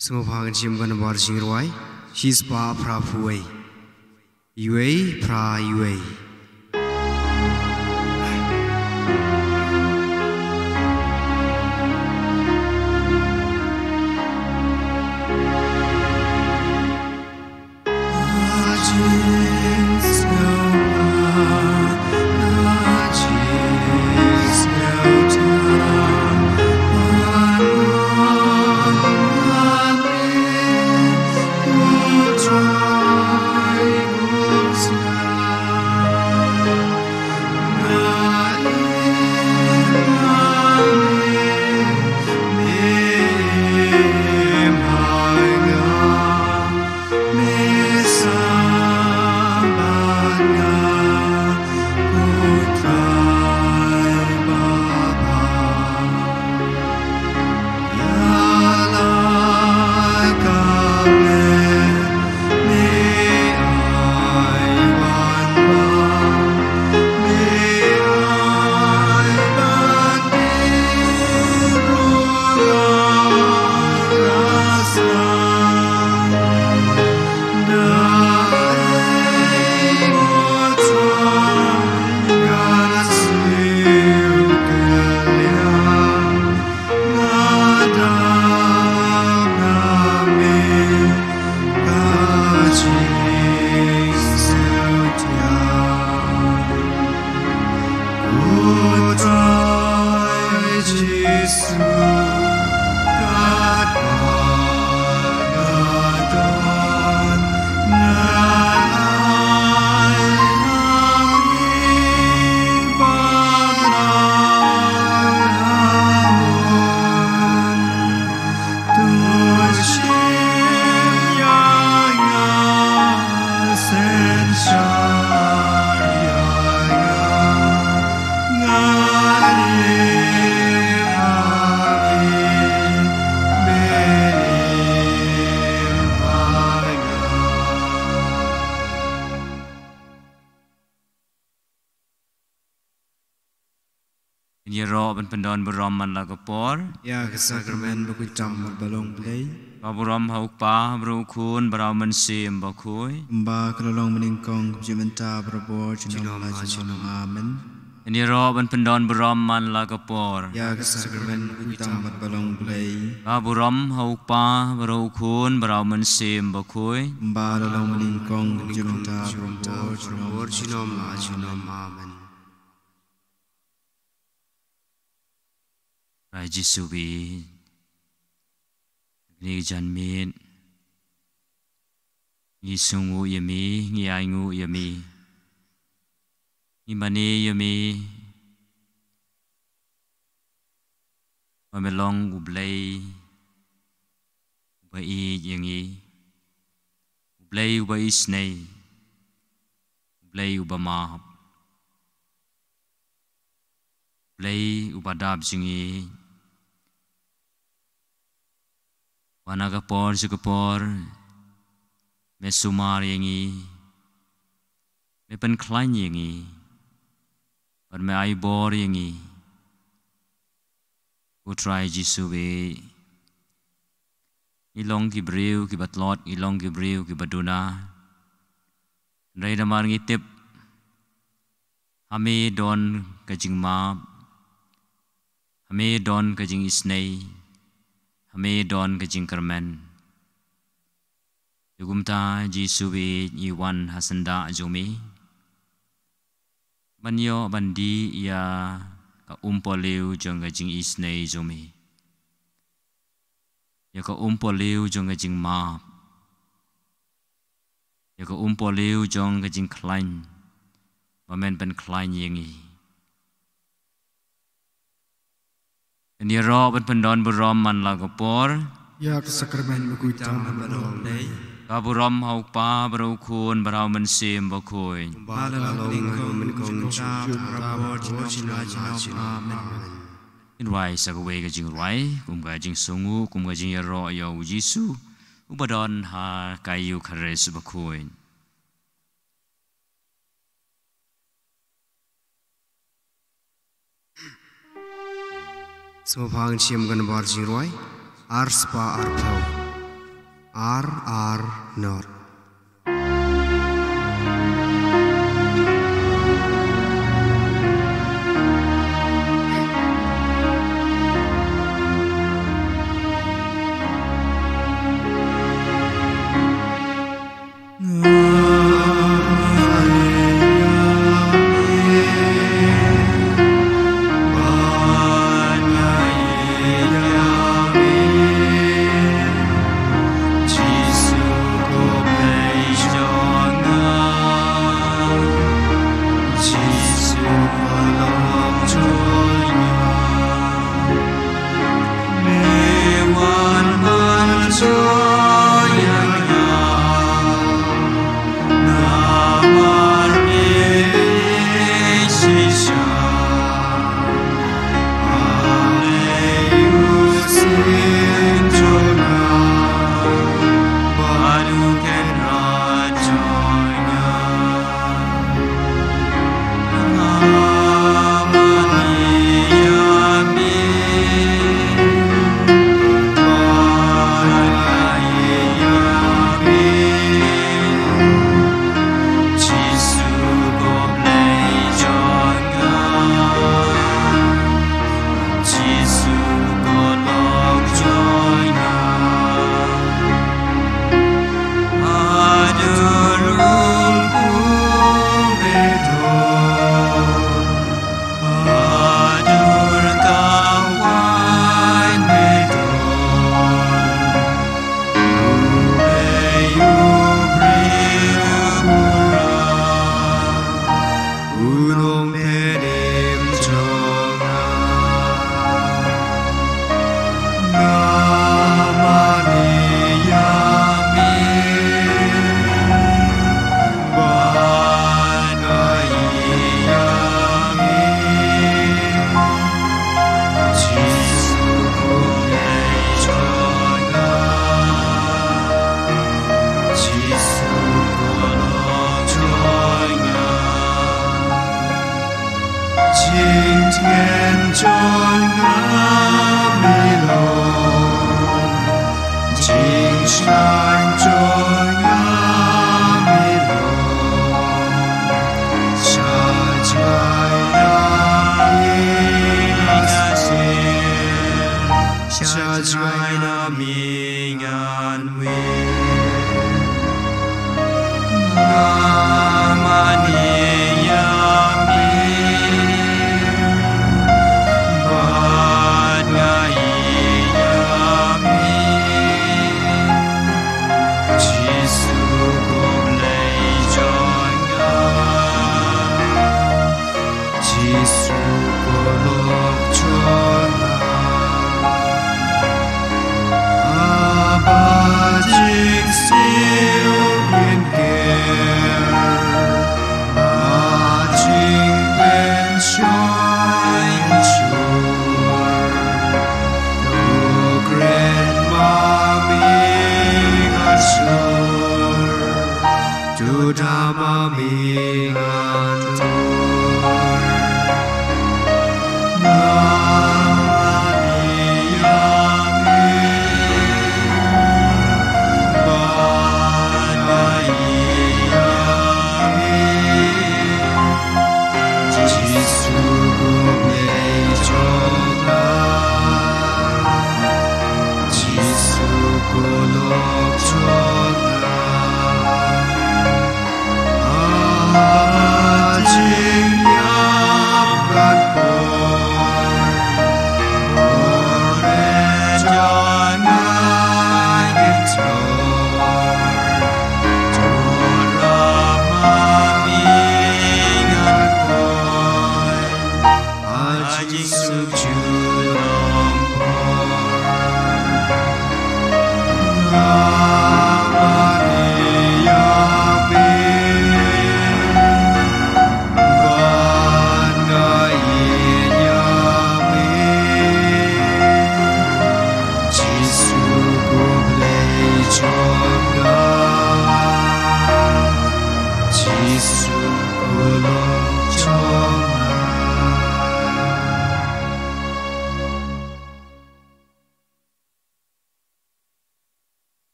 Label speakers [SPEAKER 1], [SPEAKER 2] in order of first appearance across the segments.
[SPEAKER 1] Semua pangan cium kan bar jingruai, she's pa pra puai, yue pra yue.
[SPEAKER 2] Ini roh pendon beroman lagu por.
[SPEAKER 1] Ya kesakramen berkucam balong play.
[SPEAKER 2] Baburam haukpa berukun berau mensim bakui.
[SPEAKER 1] Mba kelolong meningkong jementa berabor cinom amen.
[SPEAKER 2] Ini roh pendon beroman lagu por.
[SPEAKER 1] Ya kesakramen berkucam balong play.
[SPEAKER 2] Baburam haukpa berukun berau mensim bakui.
[SPEAKER 1] Mba kelolong meningkong jementa berabor cinom amen.
[SPEAKER 2] Rai Jisubi Ni janmin Ni sungu yami Ni aingu yami Ni mani yami Mamelong ublay Ubai yangi Ublay ubai snay Ublay ubamahap Ublay ubadab singi Wanagapor sukapor mesumar yangi mepen klein yangi or me aibor yangi utrai jisuwe ilong kibriu kibatlot ilong kibriu kibaduna rai damar ngitip hame don kajing map hame don kajing isnei hame don kajing kermen yugumta jisuwe iwan hasanda jumi banyo bandi ia ka umpoliu jong kajing isnei jumi ya ka umpoliu jong kajing map ya ka umpoliu jong kajing klein bamen pen klein yengi Ini roh pendon berom man lagu por.
[SPEAKER 1] Ya kesakramen berkucam balong play.
[SPEAKER 2] Kaburom haukpa berukun berau mensim bakui.
[SPEAKER 1] Mba kelolong meningkong jementa berabor cinom amen.
[SPEAKER 2] Inwai sagwe kajing ruai, kum kajing sungu, kum kajing yaro ya ujisu, ubadon ha kayu kares bakui.
[SPEAKER 1] Semua pangan cium kan bar jingruai, ars pa arpau, R. Nor.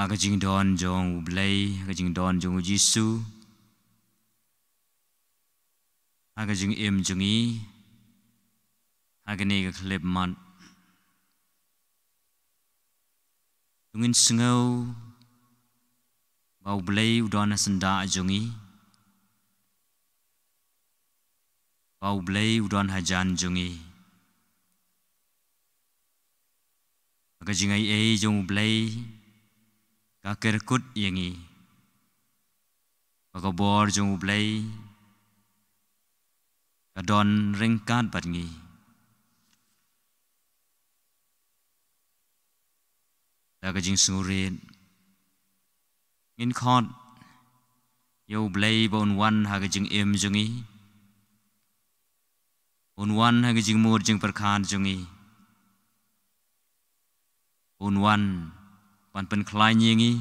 [SPEAKER 2] aga jing don jong ublay aga jing don jong Jisu aga jing im jongi aga ne ga klep mat tungin sengau bau blay udon senda jongi bau blay udon hajan jongi aga jing ai jong blay ka kerkut yangi ka bor jong blay ka don ringkat bat ngi ka jing surin ngin khot yo blay bon wan ha ka jing em jongi bon wan ha ka jing mur jing perkhan jongi bon wan pan pen klai nyi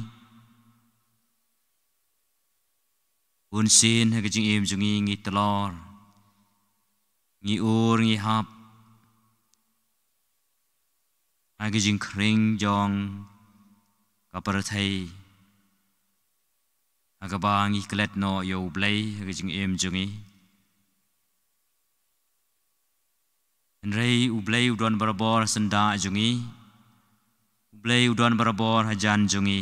[SPEAKER 2] bon sin ha ka jing em jongi ngi telor ngi ur ngi hap ha ka jing kring jong ka parathai ha ka ba ngi klet no yo blay ha ka jing em jongi Rei ublay udon barabor senda jongi ublay udon barabor hajan jongi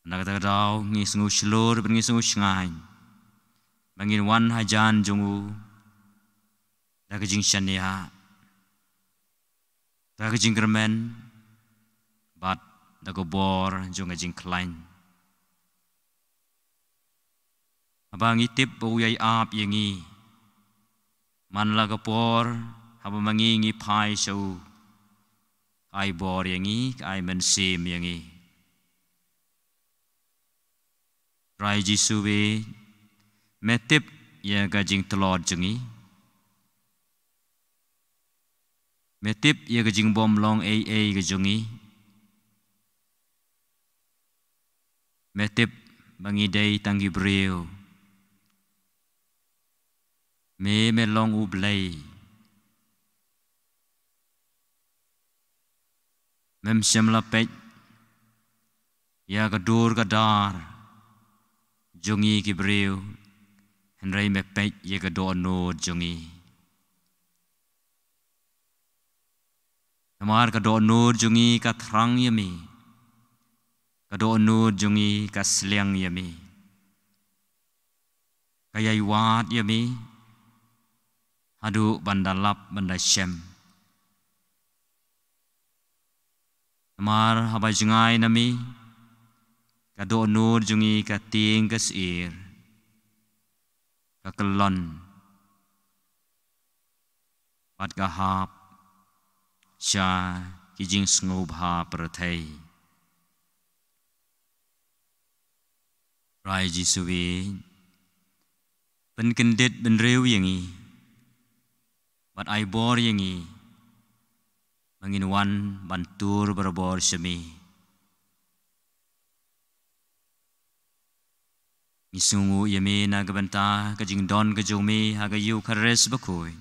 [SPEAKER 2] nagata daw ngi sungu shlur ben ngi sungu shngai bangin wan hajan jongu daga jing shania daga jing germen bat daga bor jonga jing klein abangi tip uyai ap yangi man laga por haba mangi ngi pai shau kai bor yangi kai men sim yangi rai Jisu be metip ya ga jing telor jongi metip ya ga jing bom long ga jongi metip bangi day tangi breu me long ublay mem sem la pech ya ga dur ga dar jongi ki breu henry me pech ya ga do no jongi amar ka do no jongi ka thrang yami ka do no jongi ka sliang yami kayai wat yami adu bandalap banda shem amar haba jingai nami ka do nur jungi ka ting ka sir ka kelon pat ka hap sha ki jing sngob ha prathai rai Jisu wi pen kendit ben reu yangi bat ai bor yangi mangin wan bantur berbor semi ngisungu yami na gabanta ka jing don ka jomi ha ga yu khares bakoi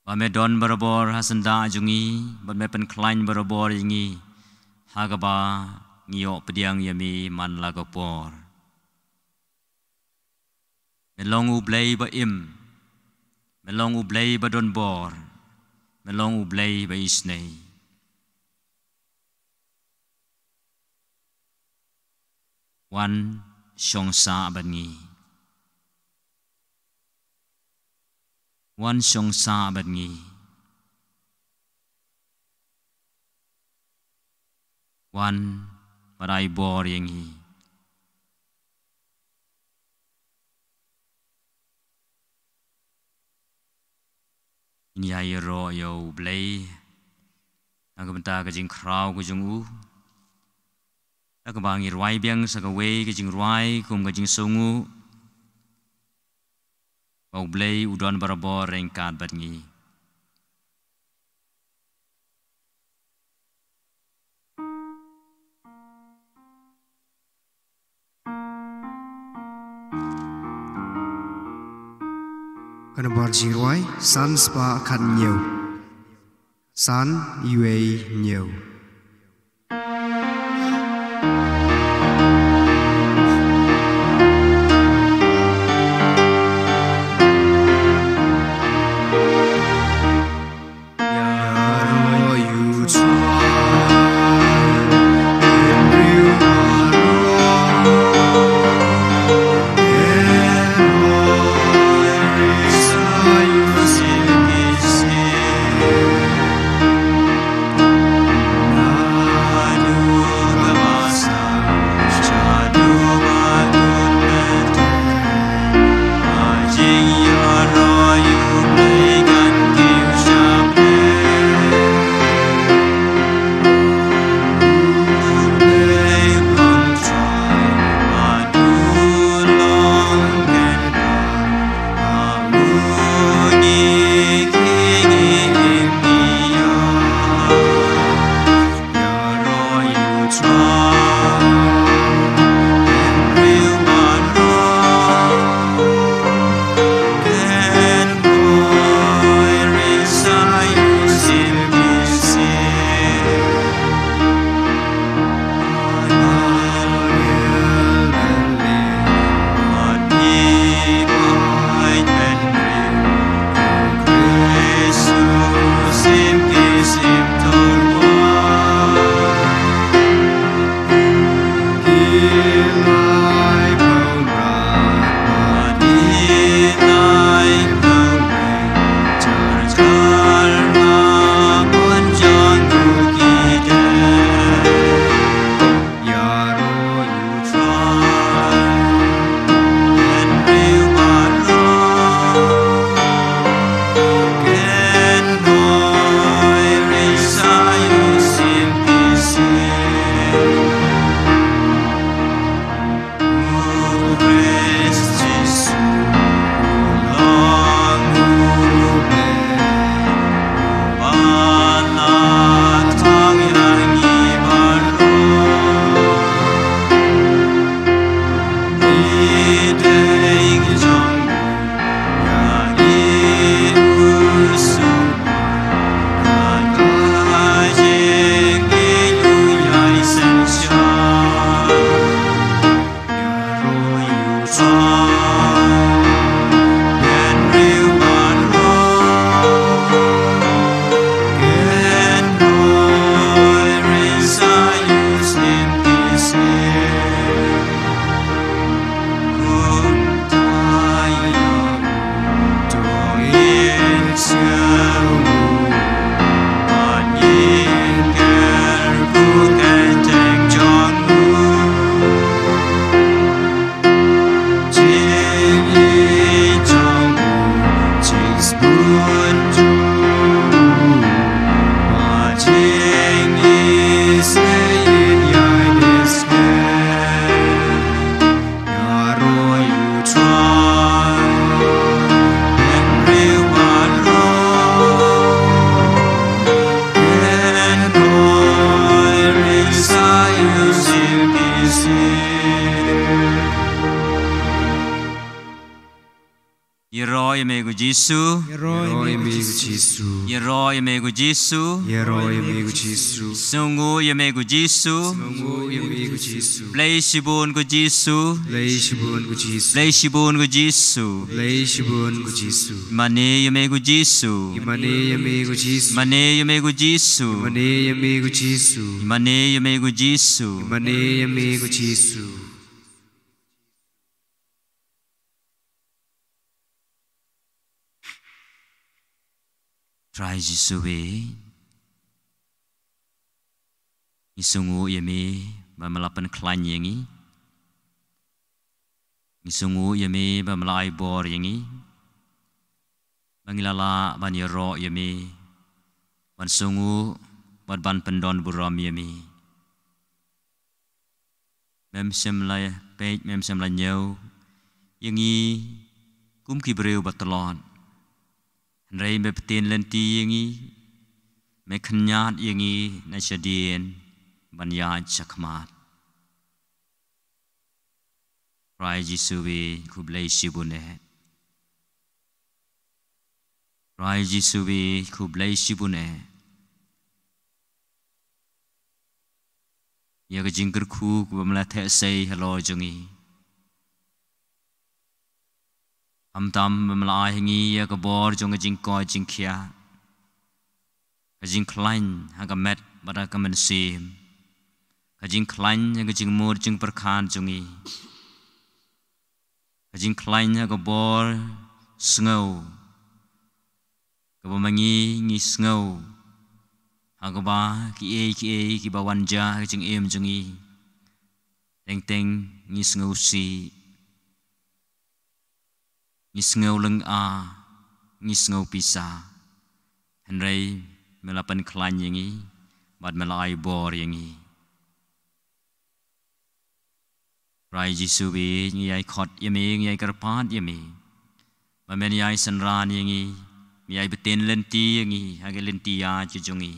[SPEAKER 2] ba me don berbor hasanda jungi ba me pen klein berbor yangi ha ga ba ngio pediang yami man la ga por melong ublay ba im melong ublay ba don bor melong ublay ba isnei wan shong sa bangi wan shong sa bangi wan parai bor yangi ini ayo ro yo blay agabanta ka jing kraw ka jung u agabang irwai biang sa ka we ka jing rwai kum ka jing sungu bau blay udon barabor rengkat bat ngi
[SPEAKER 1] Kana bar jirwai sans pa khan nhiều San Yue nhiều.
[SPEAKER 2] Yeroi megu Jisu,
[SPEAKER 1] Yeroi megu Jisu,
[SPEAKER 2] Yeroi megu Jisu,
[SPEAKER 1] Yeroi megu Jisu,
[SPEAKER 2] Sungguh ye megu Jisu,
[SPEAKER 1] Sungguh ye megu Jisu,
[SPEAKER 2] Play shibun gu Jisu,
[SPEAKER 1] Play shibun gu Jisu,
[SPEAKER 2] Play shibun gu Jisu,
[SPEAKER 1] Play shibun gu Jisu,
[SPEAKER 2] Mane ye megu Jisu,
[SPEAKER 1] Imane ye megu Jisu,
[SPEAKER 2] Mane ye megu Jisu,
[SPEAKER 1] Imane ye megu Jisu,
[SPEAKER 2] Mane ye megu Jisu,
[SPEAKER 1] Imane ye megu Jisu.
[SPEAKER 2] Try Jisu we. Isungu yemi bamalapan klan yengi. Isungu yemi bamalai bor yengi. Bangilala ban yero yemi. Ban sungu ban pendon buram yemi. Mem sem lai pej mem sem lai nyau. Yengi kum kibreu batalon. Rei me petin lenti yengi me kenyat yengi na shadien banyaj chakmat Rai Jisuwi kublai shibune Rai Jisuwi kublai shibune ya ka jing kerku ku bamla the sei halo jongi am tam bamla hingi ya ka bor jong jing ko jing khia ka jing klain ha ka met bada ka men sim ka jing klain ya ka jing mur jing perkhan jongi ka jing klain ha ka bor sngo ka bamangi ngi sngo ha ka ba ki e ki ba wanja ka jing em jongi teng teng ngi sngo si ngi sngo leng a ngi sngo pisa henrei melapan klain yangi bad melai bor yangi rai jisu bi ngi ai khot yami ngi ai karpat yami ba men ai sanran yangi ngi ai beten lenti yangi hage lenti ya chujungi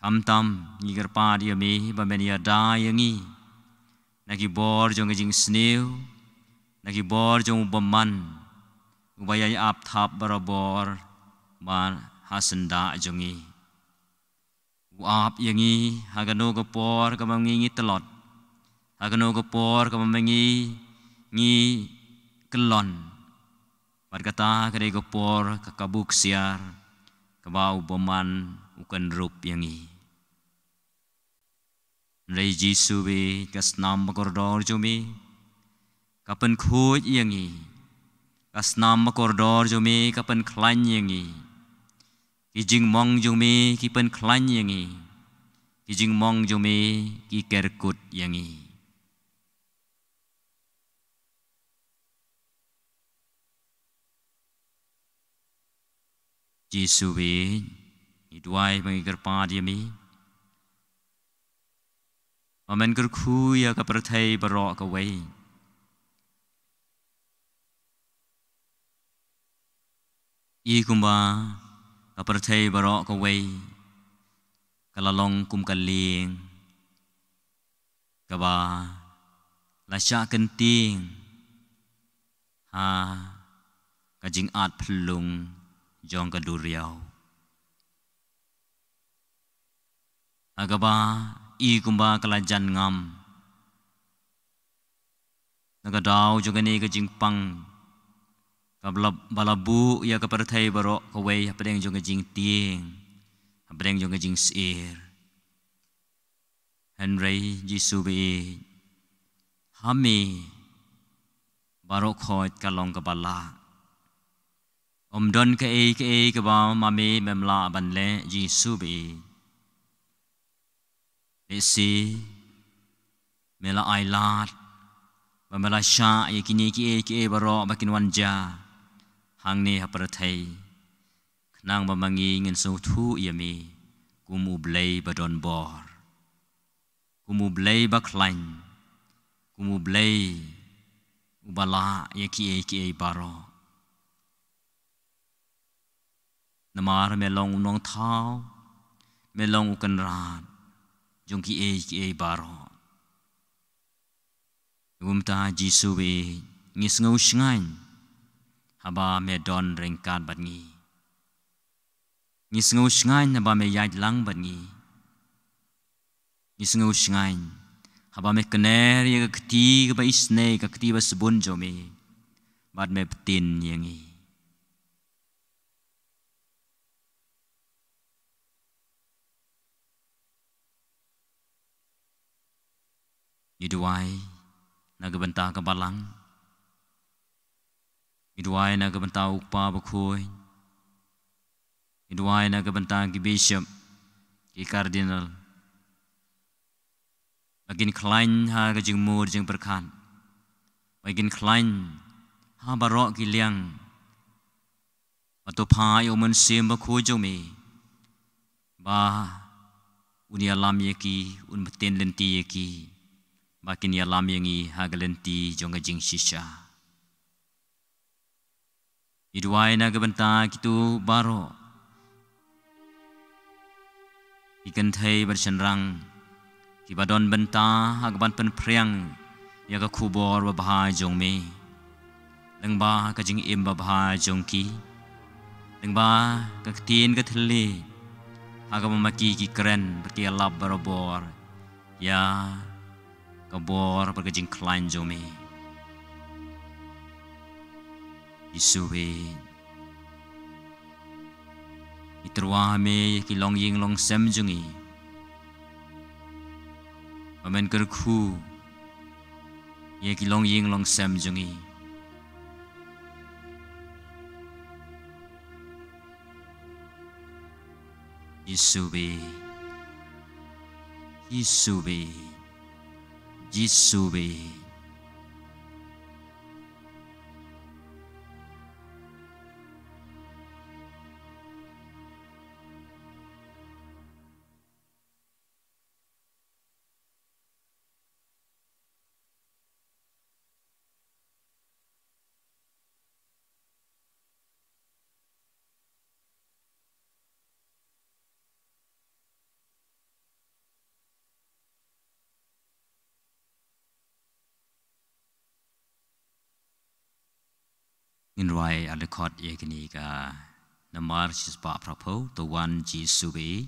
[SPEAKER 2] tam tam ngi karpat yami ba men ya da yangi nagi bor jong jing sneu nagi bor jong baman ubayai ap thap barabor ban hasenda jongi uap yangi hagano go por ka mangi telot hagano go por ka mangi ngi kelon bar kata kare go por ka kabuk siar ka bau baman ukan rup yangi rei jisu be kasnam kordor jomi kapan khoj yangi kasnam kordor jomi kapan klan yangi kijing mong jomi kipan klan yangi kijing mong jomi ki kerkut yangi jisu be idwai bang kerpa yami amen kerku ya ka perthai barok ka wei I kumba ka perthai barok ka wei kalalong kum kaling ka ba la sha kenting ha ka jing at phlung jong ka duriau aga ba I kumba kala jan ngam naga daw jong ni ka jing pang balabu ya ka perthai barok ka wei apdeng jong jing tieng apdeng jong jing sir henrei jisu be hami barok khot ka long ka bala don ka e ka ba mame memla ban le jisu be esi mela ailat ba mela sha ye kini ki e barok bakin wanja hang ni haprathai nang bamangi ngin so thu yami kumu blai badon bor kumu blai baklain kumu blai ubala ye ki e baro namar melong nong thau melong ukan rat jong ki e baro umta jisu be ngis ngau shngain haba me don rengkat bat ngi ngis ngau shngain haba me yai lang bat ngi ngis ngau shngain haba me kner ye ka kti ka ba isne ka kti ba sebun jome bat me ptin yangi iduai nagabanta ka balang iduai nagabanta ukpa bakhoy iduai nagabanta ki bishop ki cardinal bagin klain ha ka jing mur jing perkhan bagin klain ha barok ki liang atau pha yo man sim bakho jome ba uni alam ye ki un meten lenti ye ki bakin ya lam yangi hagalenti jonga jing shisha idwai na gabanta kitu baro ikan thai bersenrang kibadon benta hagban pen priang ya ka khubor ba bha jong me lengba ka jing im ba bha jong ki lengba ka tin ka thli hagam maki ki kren ba ki lab barabor ya kabor berkejing klein jome Isue Itrwa me kilong ying long sem jungi Amen kerku ye kilong ying long sem jungi Isube Isube Isube In rai adekot yekini ka namar sispa prapo the one Jisube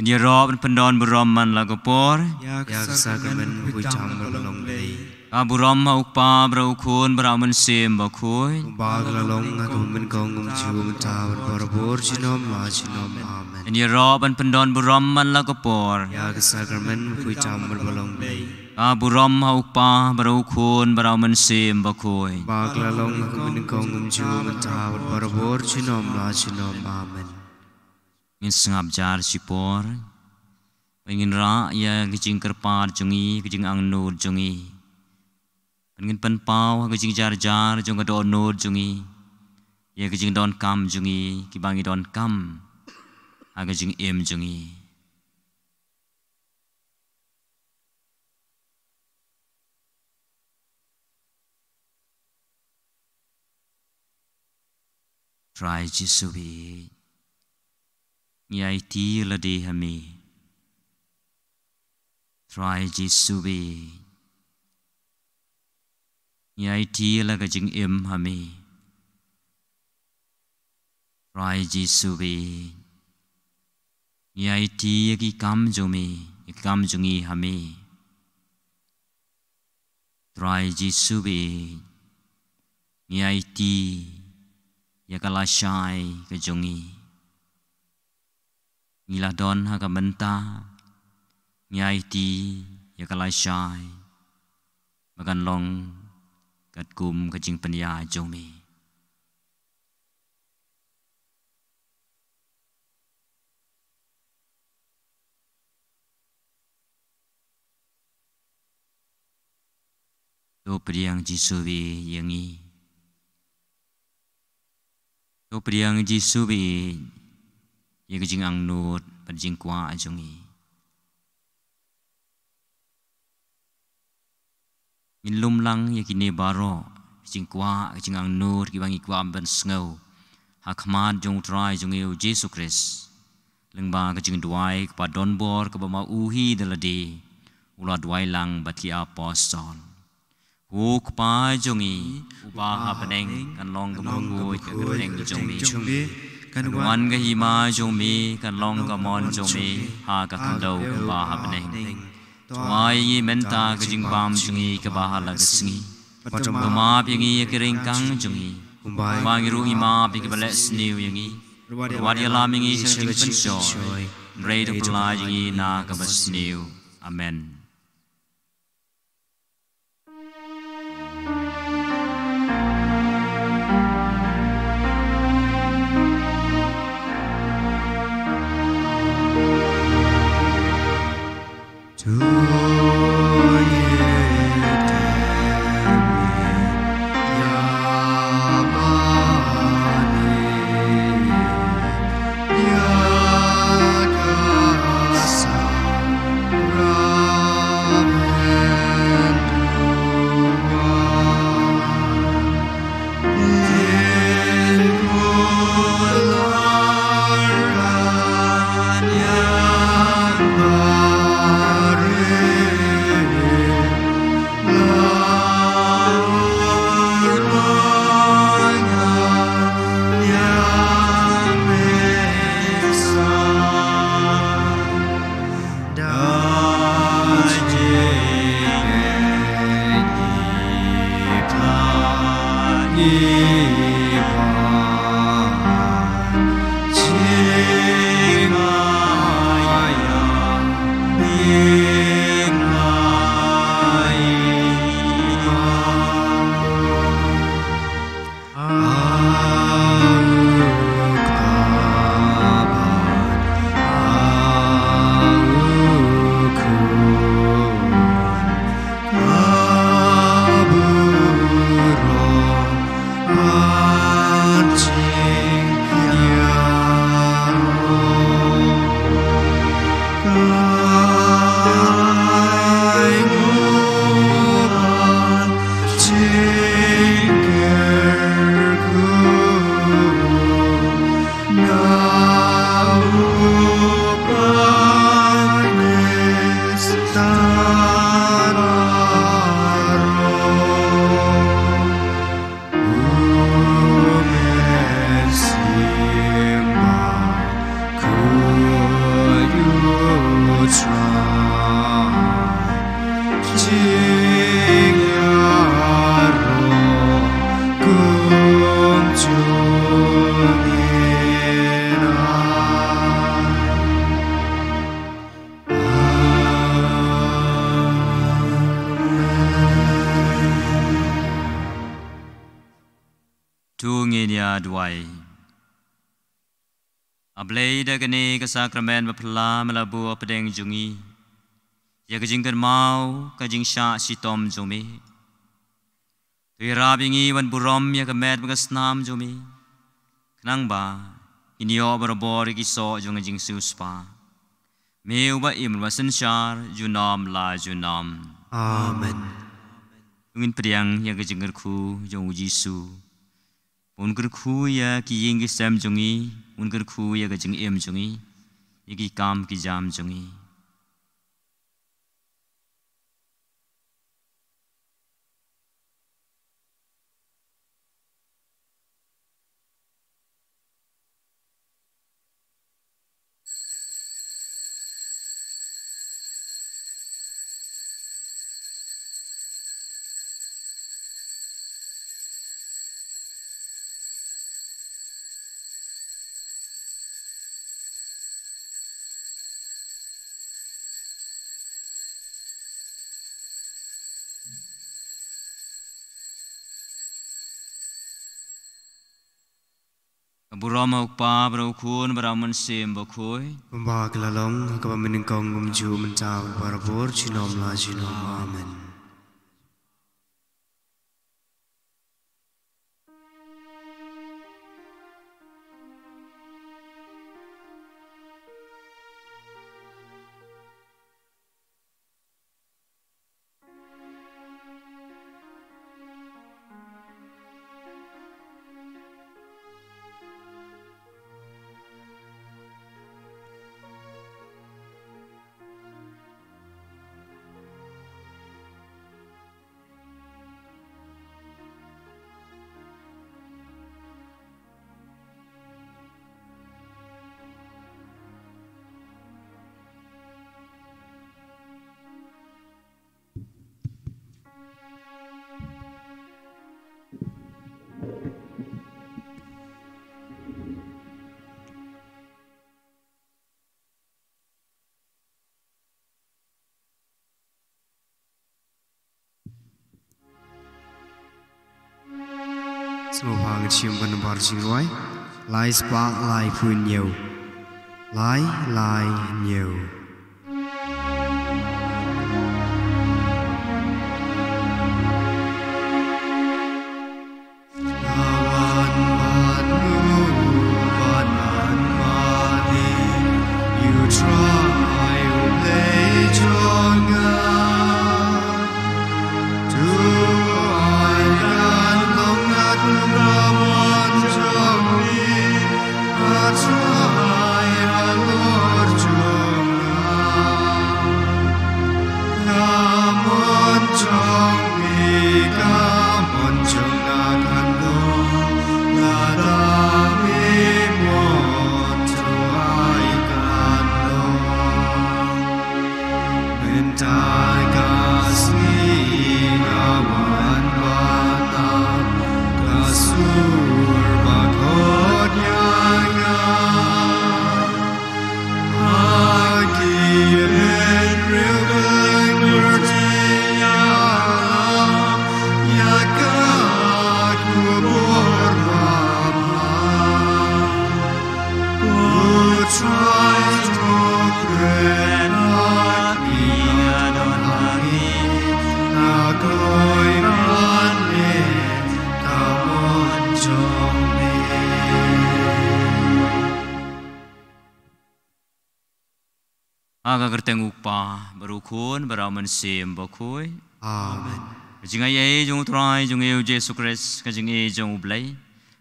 [SPEAKER 2] Dia rob pendon beroman lagu por
[SPEAKER 1] Yak sakamen pucam berlong lei
[SPEAKER 2] Aburam ukpa braukun beraman sim bakui
[SPEAKER 1] Bag lalong aku menkong cium tawan berbor cinom la cinom amen
[SPEAKER 2] Dia rob pendon beroman lagu por
[SPEAKER 1] Yak sakamen pucam berlong lei
[SPEAKER 2] Aburam ukpa braukun beraman sim bakui
[SPEAKER 1] Bag lalong aku menkong cium tawan berbor cinom la cinom amen
[SPEAKER 2] Ingin sengap jar sipor Ingin ra ya kecing kerpar jungi kecing ang nur jungi Ingin penpau kecing jar jar jung don nur jungi Ya kecing don kam jungi kibangi don kam ha kecing em jungi Try Jisubi Yai ti la de hami Try Jisubi Yai ti la ka jing im hami Rai Jisu be Ngai ti yaki kam jungi hame Rai Jisu be Ngai ti yakalashay ka jungi Ngila don ha ka menta Ngai ti yakalashay Magan long kat kum ka jing panya jungi To priang Jisu be yangi To priang Jisu be yagajing ang nut pajing kwa ajongi Minlum lang yakine baro jing kwa jing ang nut kibangi kwa ban sngau hakmat jong trai jong eu Jesu Christ lengba kajing duai pa don bor ka ba uhi dalade ula duai lang bat ki apostol Huk pa jongi ubaha peneng kan long gemungui ke peneng jongi kan wan ga hima jongi kan long ga mon jongi ha ka kandau ubaha peneng tuai menta ke jing bam jongi ke bahala kesingi ma pingi ke ringkang jongi bangi ru ima pi ke balek sniu yangi wadi alamingi sang jing pensoi rei do pelajingi na ke basniu amen Duai Ablay dagane ka sakramen mapla malabu apedeng jungi ya kajing kan mau kajing sya sitom jumi tuirabingi wan burom ya kamet magasnam jumi kenang ba inyo barabor ki so jung jing suspa meu ba im wasensyar junam la junam
[SPEAKER 1] amen
[SPEAKER 2] ungin priang ya kajing ku jung Jisu Unker khu ya ki ying ki sam jungi, unker khu ya ka jing em jungi, iki kam ki jam jungi. Burama ukpa berakun beraman sim bakoi.
[SPEAKER 1] Umba kelalong kapa meningkong umju mencaw barabor jinom la jinom. Amen. Semua hang cium kan bar singruai, lai spa lai pun nhiều, lai nhiều.
[SPEAKER 2] Aga gerteng ukpa berukun beraman sim bakoi.
[SPEAKER 1] Amen.
[SPEAKER 2] Jinga ye jung trai jung eu Jesu Christ kajing e jung ublay.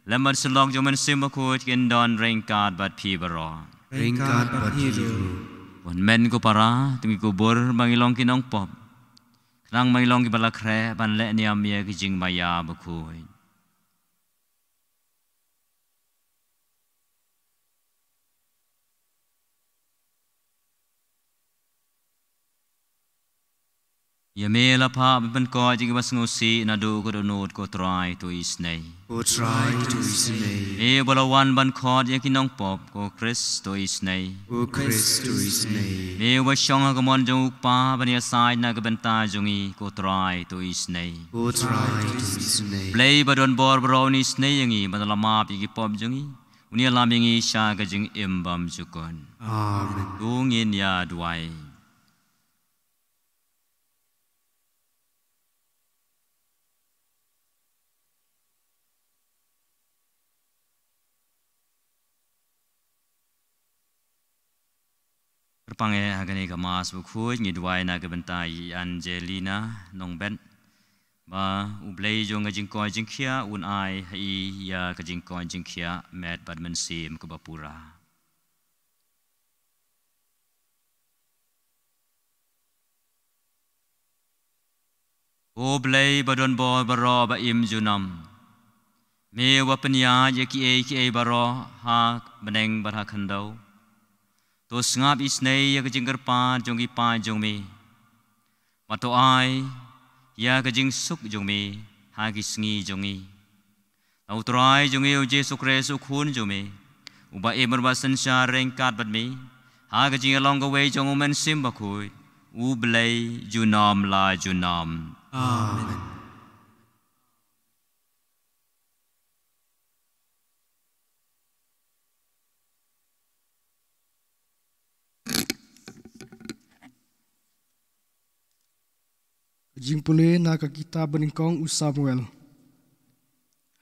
[SPEAKER 2] Lamar selok jung men sim bakoi ken don ringkat bat pi baro.
[SPEAKER 1] Ringkat batiru.
[SPEAKER 2] Wan men ko para tungi ko bor bangilong kinong pop. Nang bangilong ki balakre ban le niam ye kajing maya bakoi. Ya mela pa ben ko jing bas ngosi na do ko donot ko try to isnay.
[SPEAKER 1] Ko try to isnay.
[SPEAKER 2] E balawan ban ko ya kinong pop ko Chris to isnay.
[SPEAKER 1] O Christ to isnay.
[SPEAKER 2] E wa syong ha kamon jong pa ban ya side na kabenta jongi ko try to isnay.
[SPEAKER 1] Ko try to isnay.
[SPEAKER 2] Play badon bor brown isnay yangi badalama pi pop jongi. Unia lamingi sya ka jing imbam jukon.
[SPEAKER 1] Amen.
[SPEAKER 2] Dungin ya duai. Pange agane ka mas bukhuj ngidwai na ka bentai Angelina nongben ba ublei jong jing ko jing khia un ai hai ya ka jing ko jing khia met badman sim ka bapura oblei badon bo baro ba im junam me wapnya ye ki e baro ha beneng bar ha khandau to sngap isnei ya kajing pa jongi pa jongmi mato ai ya kajing suk jongmi ha ki sngi jongi au trai jongi o Jesu Christ khun jongmi uba emer basan sha rengkat badmi ha kajing along the way jong men sim bakhui u blai junam la junam.
[SPEAKER 1] Amen.
[SPEAKER 3] Jing pule na ka kita beningkong u Samuel.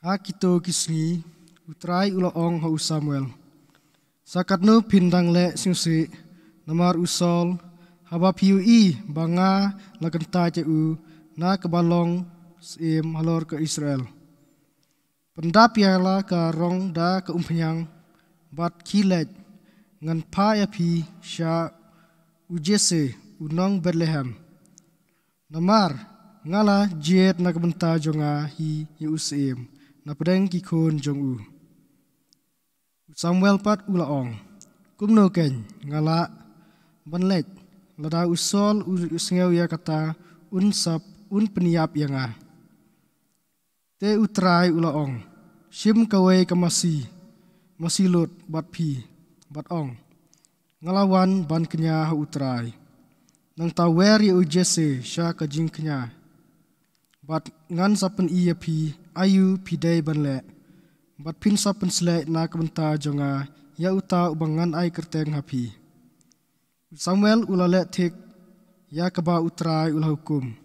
[SPEAKER 3] Ha kito kisngi utrai ulaong ha u Samuel. Sakatno pindang le singsi namar usol haba piu I banga lakenta ce u na kebalong sim halor ke Israel. Pendap yala ka rong da ke umpenyang bat kilet ngan pa ya pi sya ujese unong Bethlehem. Namar ngala jet na kebenta jonga hi Yerusalem na pedeng kikon jong u. Samuel pat ulaong kumno ken ngala banlet lada usol usngeu ya kata unsap un peniap yanga. Te utrai ulaong sim kawai kamasi masilut bat pi bat ong ngalawan ban kenya ha utrai nang tawer ya ujese sya ka jing kenya bat ngan sapen iya pi ayu pi dai banle bat pin sapen slek na kebenta jonga ya uta ubangan ai kerteng hapi. Samuel ulale tik ya keba utrai ulah hukum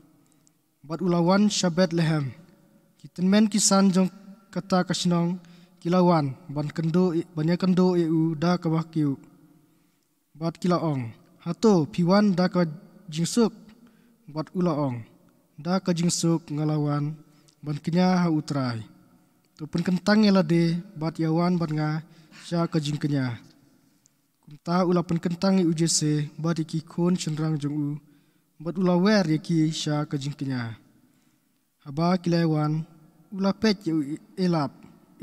[SPEAKER 3] bat ulawan syabat lehem kiten men kisan jong kata kasinong kilawan ban kendo banyak kendo eu da kabah kiu bat kilaong hato piwan da ka jingsuk bat ulaong da ka jingsuk ngalawan ban kenya ha utrai tu pen kentang elade bat yawan bat nga sya ka jing kenya kumta ula pen kentang ujese bat iki kon cenrang jong u bat ula wer yaki sya ka jing kenya haba kilawan ula pet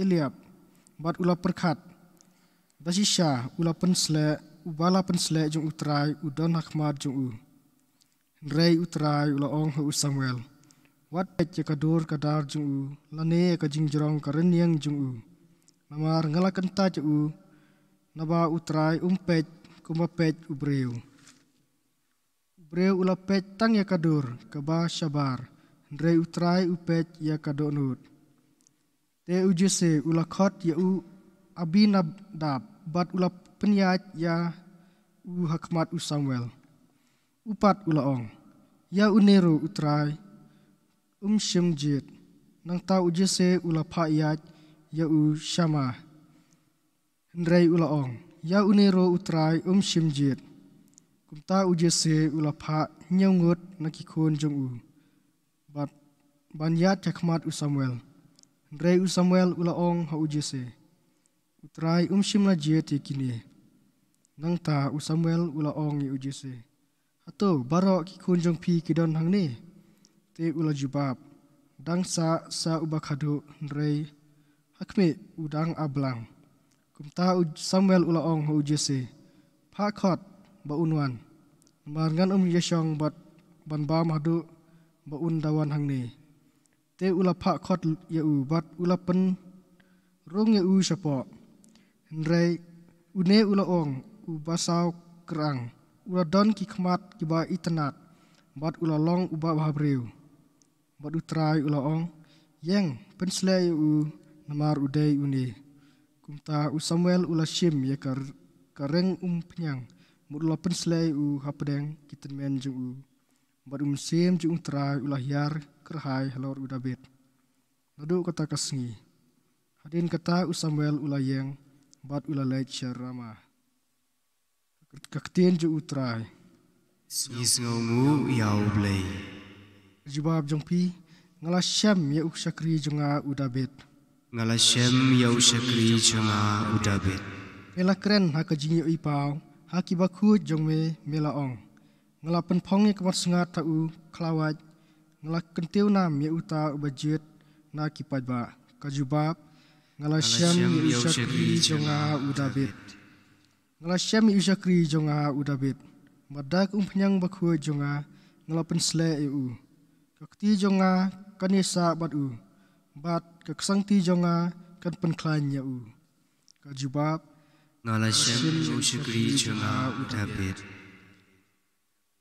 [SPEAKER 3] Eliab bat ula perkat basisha ula pensle ubala pensle jong utrai udon hakmat jong u rei utrai ula ong hu Samuel wat pet kadur kadar jong u lane ka jingjrong karenyang jong u namar ngala kenta je u naba utrai umpet kumapet ubreu ula pet tang ya kadur kaba syabar rei utrai upet ya kadonut te ujese ula khot ya u Abinadab bat ula penyat ya u hakmat u Samuel upat ula ong ya unero utrai shemjit nang ta ujese ula payat ya u Shama rei ula ong ya unero utrai shemjit kumta ujese ula pa nyangut nakikon jong u bat banyat hakmat u Samuel rei u Samuel ula ong ha ujese utrai shimna jet kini nang ta u Samuel ula ong ye ujese hato baro ki kunjong pi kidon hang ni te ula jubab dang sa ubakhadu rei hakme udang ablang kumta u Samuel ula ong ha ujese pha khot ba unwan marngan yeshong bat ban ba madu ba un dawan hang ni te ula pha khot ye u bat ula pen rong ye u shapo rei une ula ong u basau kerang ula don ki khmat ki ba itanat bat ula long uba bahabreu bat utrai ula ong yeng pensle u namar udai une kumta u Samuel ula shim ye kareng penyang mut ula pensle u hapdeng kiten men jung u bat sim jung utrai ula hiar kerhai halor u David nadu kata kasngi hadin kata u Samuel ula yeng bat ula lait syarama kaktien ju utrai
[SPEAKER 1] Isngongu yau blei
[SPEAKER 3] jubab jongpi ngala syam ya u syakri jonga u David
[SPEAKER 1] ngala shem yau syakri jonga u David
[SPEAKER 3] mela kren ha ka jingi ui pau ha ki baku jongme mela ong ngala pen phong ye kamat sengat ta u klawat ngala kentiu nam ya uta u bajet na ki padba ka jubab ngala syam ya u syakri jonga u David ngala syam ya u syakri jonga u David madak penyang baku jonga ngala pen sle u kakti jonga kanisa bat u bat kaksangti jonga kan pen klan ya u ka jubab
[SPEAKER 1] ngala shem yau syakri jonga u David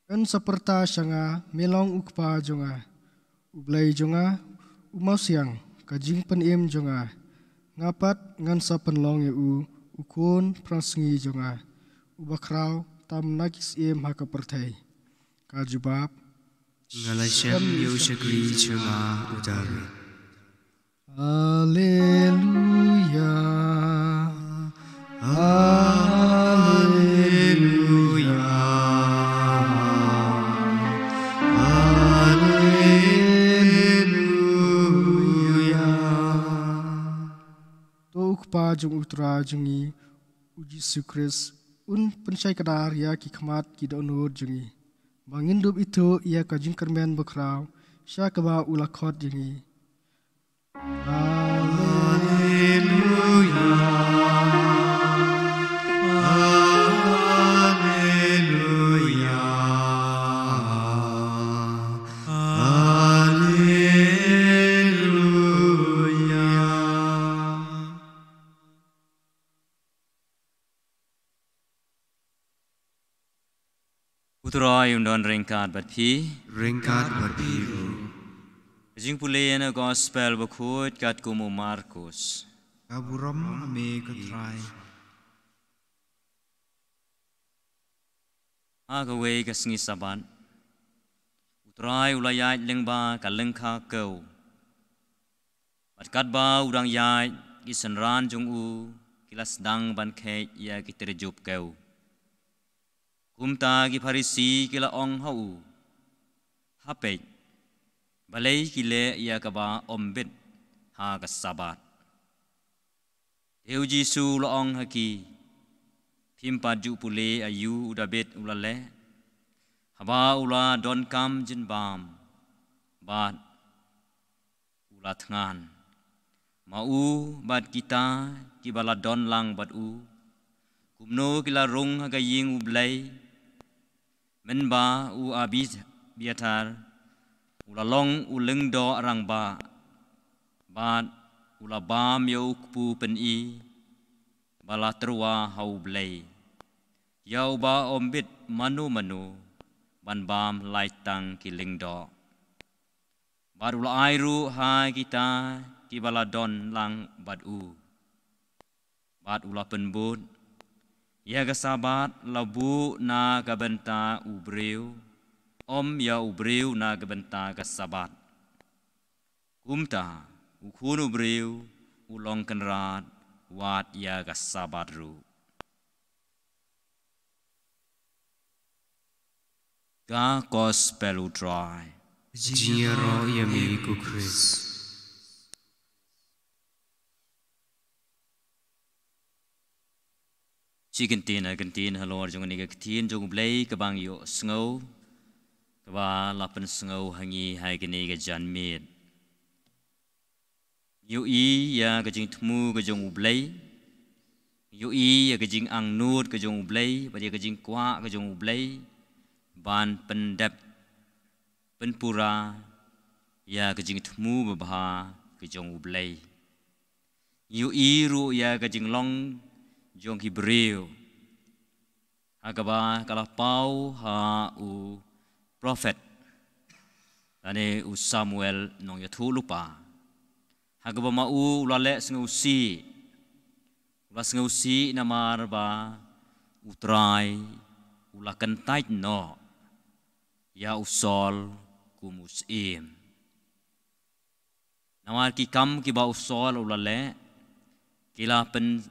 [SPEAKER 3] kan seperta syanga melong ukpa jonga ublai jonga umau siang kajing penim jonga ngapat ngan sa penlong ya u ukun prangsngi jonga ubakrau tam nakis im haka pertai ka jubab
[SPEAKER 1] ngalai shem yu shakri chunga udari.
[SPEAKER 3] Haleluya. Haleluya. Haleluya. Tok pa jung utra jungi uji sukres un pensai kadar ya ki khamat ki donur jungi. Bangindup itu ia kajing kermen bekrau sya kaba ulakhot jungi. Haleluya. Haleluya. Haleluya.
[SPEAKER 2] Utroy undon ringkat bat pi.
[SPEAKER 1] Ringkat berbiru.
[SPEAKER 2] Jing pulih na gospel bakut kat kumu Markus.
[SPEAKER 1] Kaburam ame katrai.
[SPEAKER 2] Aga wei ka singi saban. Utroy ulayat lengba ka lengka kau. Bat kat ba udang yai gisan ran jung u kilas dang ban kek ya kiterjup kau. Kumta ki Farisi kila ong hau. Hapek. Balai kile ia kaba ombet ha ka sabat. Eu Jisu lo ong haki. Pimpa ju pule ayu udabet ulale. Haba ula don kam jin bam. Bat ula tngan. Mau bat kita ki bala don lang bat u. Kumno kila rung haga ying ublay. Menba u abis biatar. Ulalong uleng do arang ba. Bat ula bam yau kupu pen i. Bala terwa hau blay. Yau ba ombit manu ban bam laitang kiling do. Bat ula airu hai kita ki bala don lang bat u. Bat ula penbut. Ya ka sabat labu na ka benta ubreu. Om ya ubreu na ka benta ka sabat. Kumta ukun ubreu ulong kenrat wat ya ka sabat ru. Ka gospel utrai.
[SPEAKER 1] Jiro yami ku Chris.
[SPEAKER 2] Si kentin halor jong ni kentin jong blay kabang yo sngau kaba lapan sngau hangi hai kini ga janmit yo i ya ga jing thmu ga jong blay yo i ya ga jing ang nut ga jong blay ba ga jing kwa ga jong blay ban pendap penpura ya ga jing thmu ba bha ga jong blay yo i ru ya ga jing long jong Hebreu agaba kala pau ha u prophet ane u Samuel nong ya thu lupa agaba ma u lale sngu si namar ba utrai ulakan tait no ya usol kumusim namar ki kam ki ba usol ulale kila pen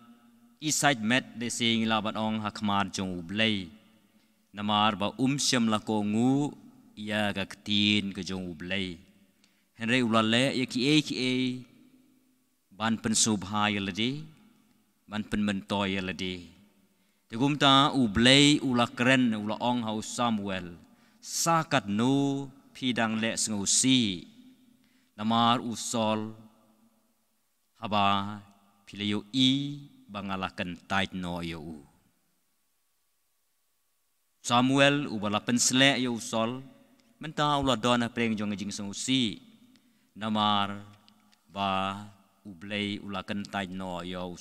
[SPEAKER 2] Isait met de sing labat ong hakmar jong ublay. Namar ba syam la ko ngu ya ga ktin ke jong ublay. Henry ulale ya ki e ban pen subha ya ladi ban pen mentoy ya ladi. Tegum ta ublay ula keren ula ong hau Samuel sakat no pidang le sengusi. Namar usol haba pilayo i bangalakan tait no yo. Samuel ubala pensle yo sol menta ula dona preng jong jing sengusi namar ba ublay ulakan tait no yo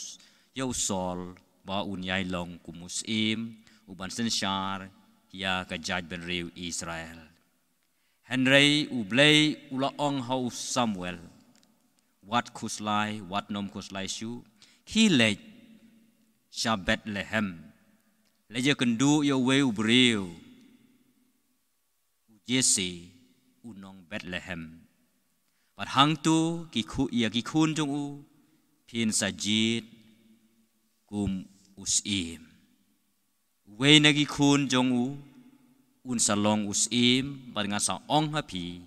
[SPEAKER 2] sol ba unyai long kumusim uban sensyar ya ka jaj ben riu Israel. Henry ublay ula ong hau Samuel wat kuslai wat nom kuslai shu kilej sha Bethlehem leje kendu yo we ubreu Jesse unong Bethlehem. But hang tu ki kun jong u pin sajid kum usim. Wei nagi kun jong u un salong usim bat nga sa ong hapi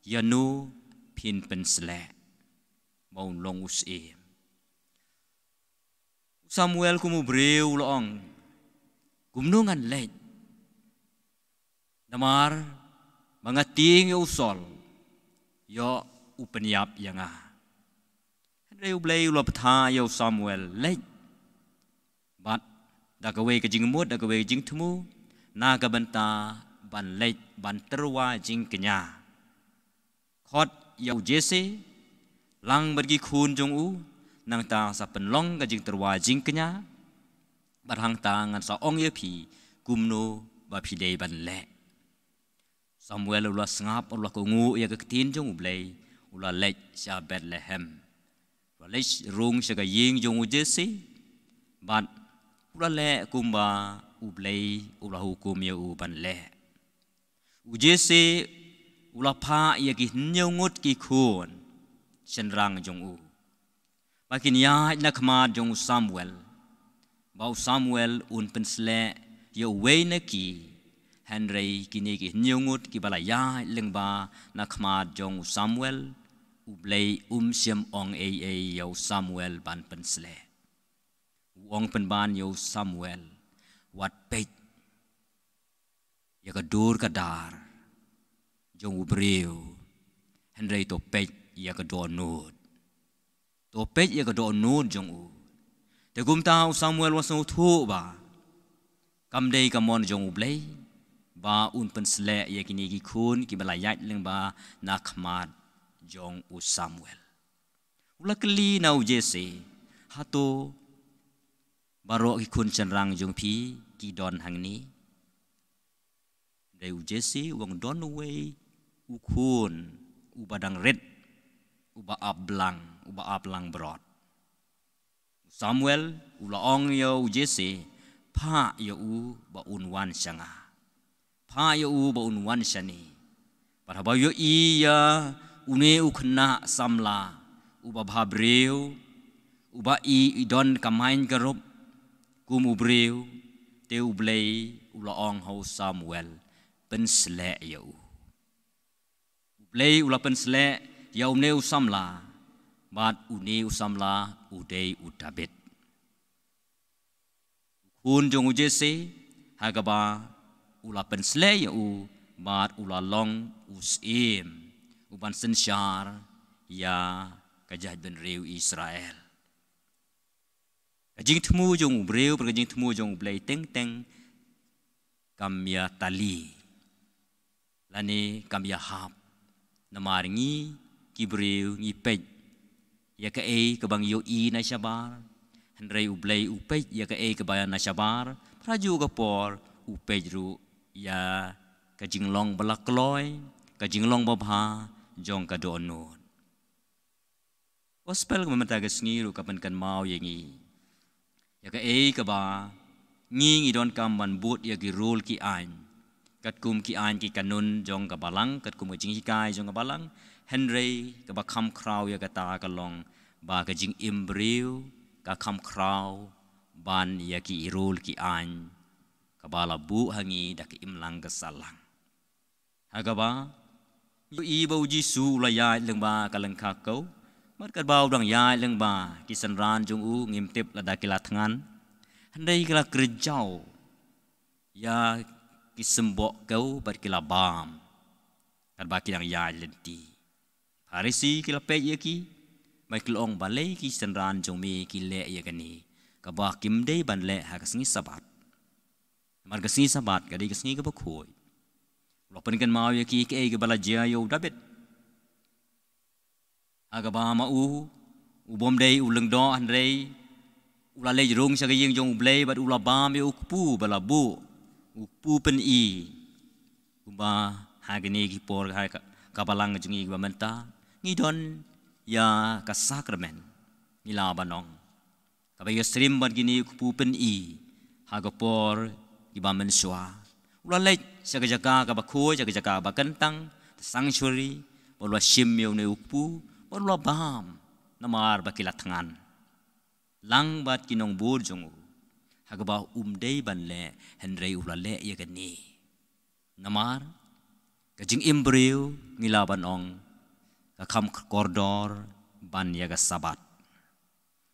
[SPEAKER 2] yanu pin pensle mau long usim. Samuel kumubreu loong kumnungan leit namar mga ting usol yo upanyap yang Henry ublay ulo patha yo Samuel leit bat dagawe ka jing mut dagawe jing tumu naga banta ban leit ban terwa jing kenya khot yo Jesse lang bagi kun jong u nang ta sa penlong ka jing terwa jing kenya barhang tangan sa ong ye pi kumno ba pi dei ban le Samuel ulah sengap ulah kungu ya ketin jong ublay ulah lech sya Bethlehem ulah lech rung sya ka ying jong u Jesse bat ulah le kumba ublay ulah hukum ya u ban le u Jesse ulah pa ya ki nyongut ki kun senrang jong u makin ya na khmat jong Samuel bau Samuel un pensle ya wei na ki Henry kini ki nyongut ki balaya lengba na khmat jong Samuel ublay siam ong ya Samuel ban pensle ong pen ban ya Samuel wat pet ya ka dur ka dar jong ubreu Henry to pet ya ka donut to pet ya ka donut jong u te gum tau Samuel was no thu ba kam dei kamon jong ublay ba un pensle ya kini ki kun ki balayat leng ba na khmat jong u Samuel ula kli na u Jesse hato baro ki kun cenrang jong pi ki don hang ni dei u Jesse wang don away u kun u badang red u ba ablang brod Samuel ula ong yo Jesse pa yo u ba unwan sanga pa yo u ba unwan shani para ba yo iya une u khna samla u ba bhabreu u ba don kamain garup kum ubreu te ublay ula ong ho Samuel pensle yo ublay ula pensle ya une u samla bat une u samla udei udabet kun jong u Jesse hagaba ula pensle u bat ula long usim uban sensyar ya kajah ben reu Israel kajing temu jong ubreu kajing temu jong ublay teng kamya tali lani kamya hap namaringi kibreu ngi pej ya ka ke bang yo na syabar Henry ublay upej ya ka ke bayan na syabar praju ka por upej ru ya ka jinglong balakloy ka jinglong babha jong ka donut gospel mamata ka sngiru kapan kan mau yangi ya ka ba ngi don kam man but ya ki rule ki an kat kum ki an ki kanun jong ka balang kat kum jing hikai jong ka balang Henry ka ba kham kraw ya ka ta ka long ba ka jing imbriu ka kham kraw ban ya ki irul ki an ka bala bu hangi dak imlang ka salang haga ba yu i ba uji su la ya leng ba ka leng kha ko mat ka ba dang ya leng ba ki san ran jong u ngim tip la dakila thangan handai kala kerjau ya ki sembok kau bar kila bam kan ba ki yang ya lenti Harisi kila pe ya ki mai kilong balai ki senran jong mi ki le ya kani ka ba kim dei ban le ha kasngi sabat mar kasngi sabat ka dei kasngi ka ba khoi lo pen kan mau ya ki ke bala jia yo dabet aga ba ma u bom dei u leng do an rei ula le rong sa yeng jong blei bat ula bam yo pu bala bu pu pen i ba ha gani ki por ha ka balang jong i ba menta ngidon ya ka sakramen nila banong kabay stream ban gini kupupen i hagapor iba menswa ulalay sa kajaka ka bakhoy sa kajaka ba kantang sanctuary bolwa shimyo ne ukpu bolwa baham namar bakilat tangan lang bat kinong bur jongu hagaba umdei banle henrei ulale yagani namar kajing imbreu ngilaban ong kakam kordor ban yaga sabat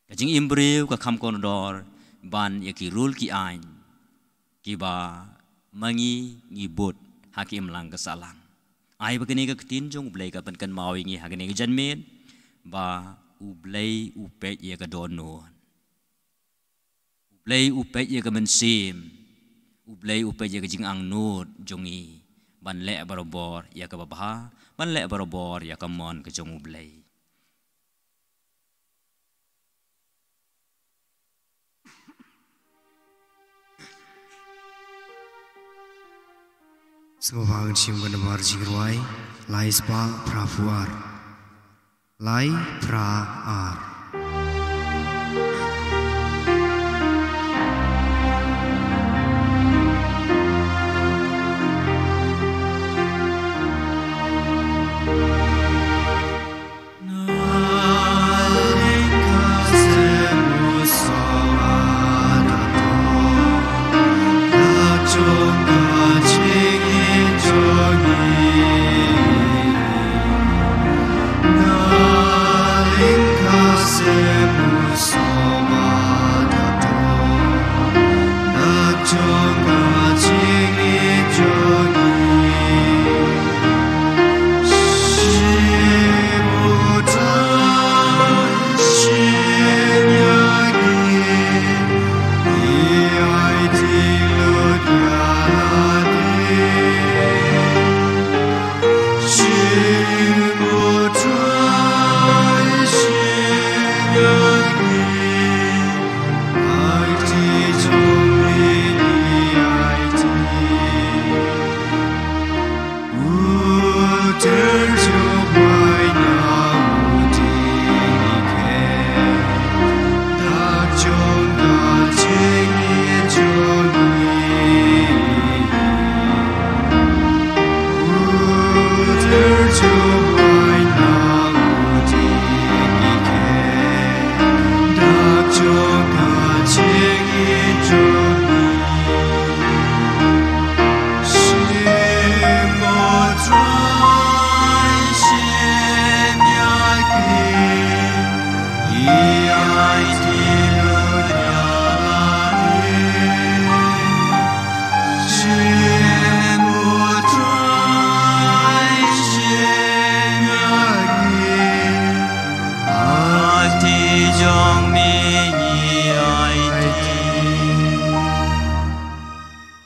[SPEAKER 2] kajing imbreu kakam kordor ban yaki rul ki ain kiba mangi ngibut hakim lang kesalang ai begini ke ketinjung ublei ka penkan mawingi hagani ke janmen ba ublei upet yaga donon ublei upet yaga mensim ublei upet yaga jing ang nut jongi ban le barobor yaga babha ban le barobor yaga mon ke jong ublei
[SPEAKER 1] Semua cium kena barjing ruai, lai spa prafuar, lai praar.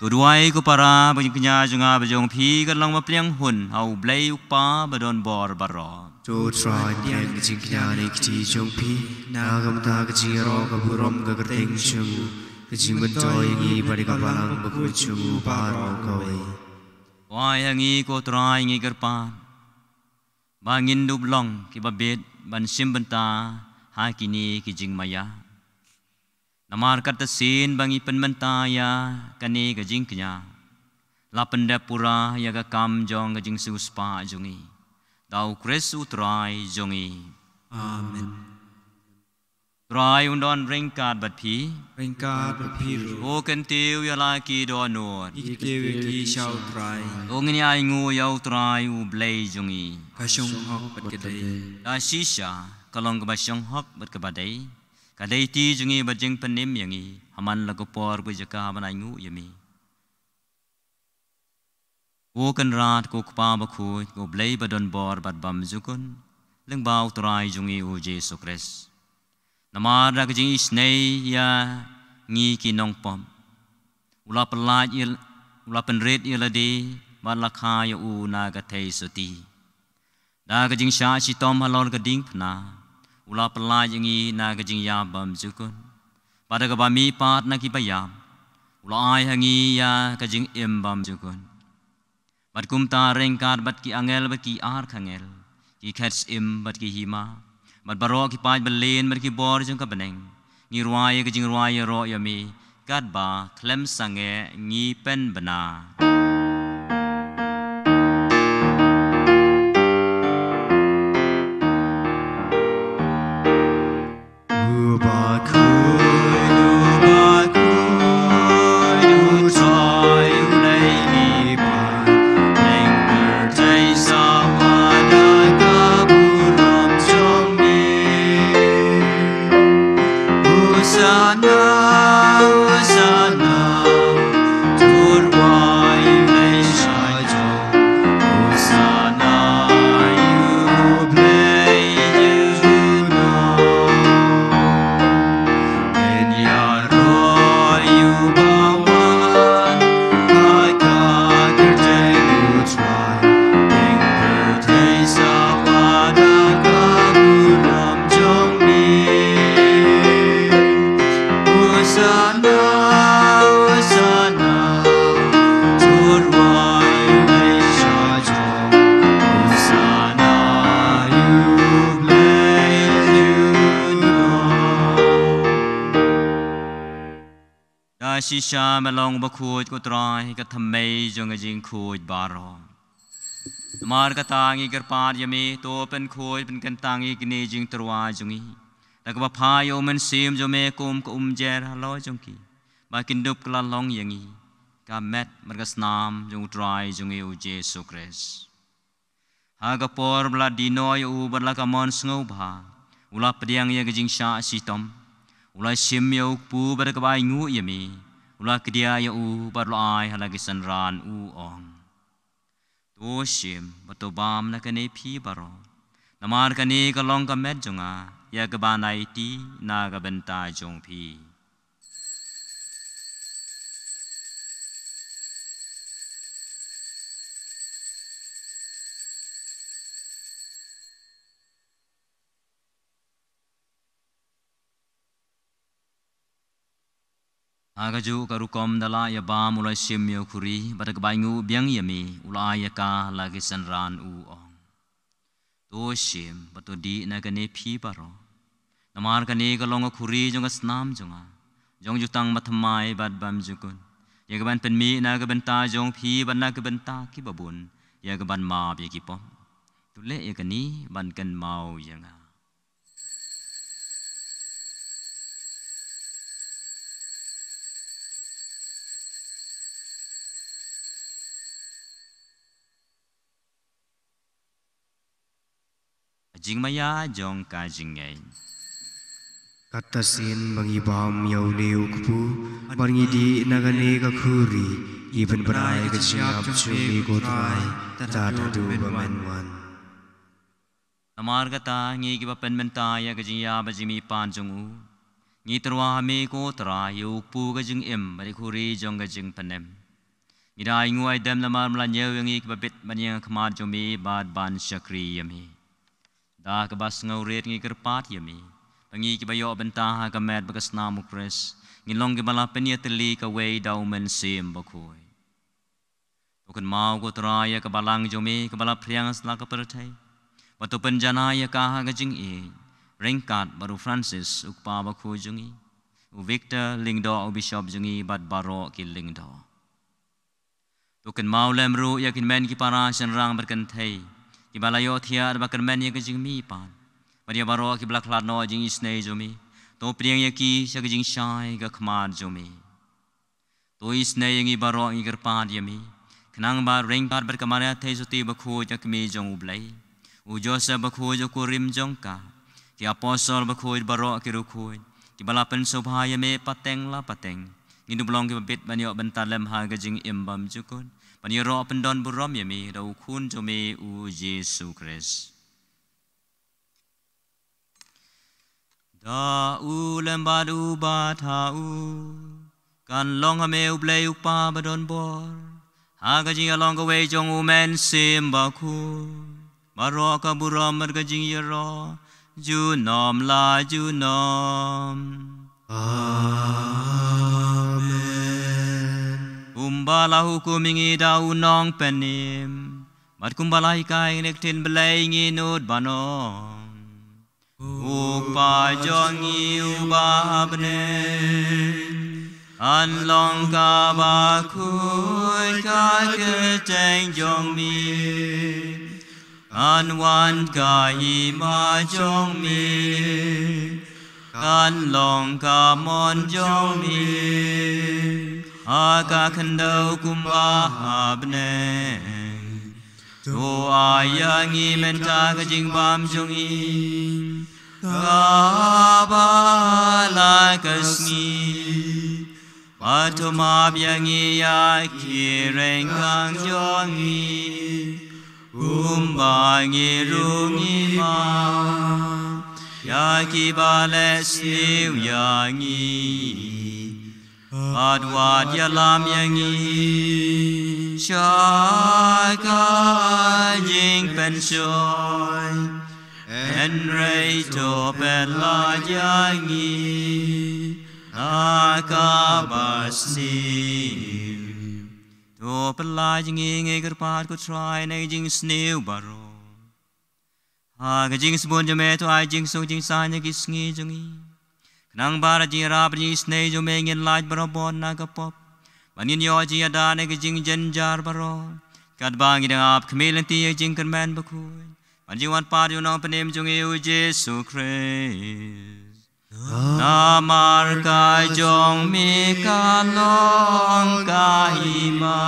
[SPEAKER 2] Tuduai ko para banyaknya junga bajong pi kan lang mapliang hun au blay upa badon bor baro.
[SPEAKER 1] Jo try pian kecing knyari kecing jong pi nagam ta kecing ro kaburom gagerting chung kecing bentoy ngi bari kapalang bakuchung paro kawai.
[SPEAKER 2] Wai hangi ko try ngi gerpa bangin dublong kibabit ban simbenta hakini kijing maya. Namar kata sin bangi penmentaya kani gajing kenya lapan dapura ya ga kam jong gajing suspa jongi dau kresu trai jongi
[SPEAKER 1] Amen.
[SPEAKER 2] trai undon ringkat bat pi
[SPEAKER 1] Ringkat berpiru.
[SPEAKER 2] o kan tiu ya laki donor
[SPEAKER 1] Ikewe ki shau try.
[SPEAKER 2] o ngini ai ngu yau trai u blay jongi
[SPEAKER 1] Kasyong hok bat kedai.
[SPEAKER 2] da shisha kalong ka basyong hok bat kabadai kadai ti jungi bajing penim yangi haman lagu por ku jaka banai ngu yami ko kan rat ko kpa ba khu ko blai badon bor bat bam jukun leng bau trai jungi u Jesu Kris namar ra jing isnei ya ngi ki nong pom ula pelaj il ula penret iladi ban lakha ya u na ga thei suti da ga jing sha chi tom halor ga ding phna ula pelaj ngi na ga jing ya bam jukun pada ga bami pat na ki bayam ula ai hangi ya ga jing im bam jukun bat kum ta rengkat bat ki angel bat ki ar khangel ki khats im bat ki hima bat baro ki paj balen bat ki bor jung ka beneng ngi ruai ga jing ruai ro yami kat ba klem sange ngi pen bana Shisha melong bakut ko try ka thamay jong jing khuj baro mar ka tangi gerpar yami to pen khuj pen kan tangi kini jing terwa jongi tak ba phayo men sim jo me kum ko jer halo jongki ba kindup kala long yangi ka met mar ka snam jong try jongi u Jesu Christ ha ga por bla dino yu barla ka mon sngo ba ula pediang ya jing sha sitom ula sim yo pu bar ka ba ngu yami ula kedia ya u barlo ai halagi sanran u ong to shim bato bam na kane phi baro namar kane ka long ka met jonga ya ka banai ti na ka benta jong phi Agaju karukom dala ya bam ulai sim yo kuri badak baingu biang yami ulai ya ka lagi sanran u ong to sim batu di na kane phi baro namar kane ka long kuri jong snam jonga jong jutang mathamai bad bam jukun ya ka ban pen mi na ka benta jong phi ban na ka benta ki babun ya ka ban ma bi ki pom tu le ya kani ban kan mau yanga jing maya jong ka jingai
[SPEAKER 1] Katasin bangibam yaw neu kupu bangidi nagane ka khuri even brai ka chiap chumi ko trai ta du bamanwan
[SPEAKER 2] Namar kata ngi ki papen menta ya ka jing ya ba jimi pan jong u ngi terwa me ko tra yu pu ka jing em bari khuri jong ka jing panem ngi dai nguai dem lamar mla nyew ngi ki babit manyang khmar jomi bad ban shakri yami da ka bas ngau ret ngi kerpat yami pangi ki bayo benta ha ka met bakas na mukres ngi long ki bala penia teli ka wei dau men sim bakoi token mau ko traya ka balang jomi ka bala priang sla ka perthai watu penjana ya ka ha ka jing e rengkat baru Francis ukpa bakoi jungi u Victor lingdo u bishop jungi bad baro ki lingdo token mau lemru ya kin men ki para senrang berkan thai ki balayo thia ba kermen ye jing mi pan maria baro ki blak lat no jing isnei jomi to priang ye ki sa jing shai ga khmar jomi to isnei ngi baro ngi gerpan yemi khnang ba ring par ber kamara thai suti ba khu ja kmi jong ublai u joseph ba khu jo ko rim jong ka ki apostle ba khu baro ki ru khu ki bala pen sobha ye me pateng la pateng ngi du blong ki bit banyo bentalem ha ga jing imbam jukun Paniro pendon burom yami dau kun jomi u Yesu Christ. Da u lembadu batau kan long ame u blay u pa badon bor haga jing along ka way jong u men sim baku baro ka burom merga jing yero ju nom la ju nom
[SPEAKER 1] Amen
[SPEAKER 2] Kumbala hukum ingi dau nong penim mat kumbala ikai nektin belai ingi nut banong upa jongi ubah benen an long ka bakui ka keteng jong mi an wan ka ima jong mi kan long ka mon jong mi Aga kandau kumbah benen To ayangi menta ka jing bam jongi kabala kasni Patuma byangi ya kireng kang jongi Umbangi rungi ma Ya kibales niu yangi Adwad yalam yangi Shaka jing pensoy En rei to pen la yangi Nakabasni To pen la yangi ngegar pat ko try na jing sniu baro Ha jing sebon jame to ai jing so jing sanya gisngi jungi Nang bara ji rap ji snei jo mengin laj baro bon na kapop Manin yo ji ada ne jing jenjar baro Kad bangi dang ap kemilen ti jing kan man bakuy Manjiwan par yo nang penem jungi u Jesu Christ Namar kai jong mi ka long ka ima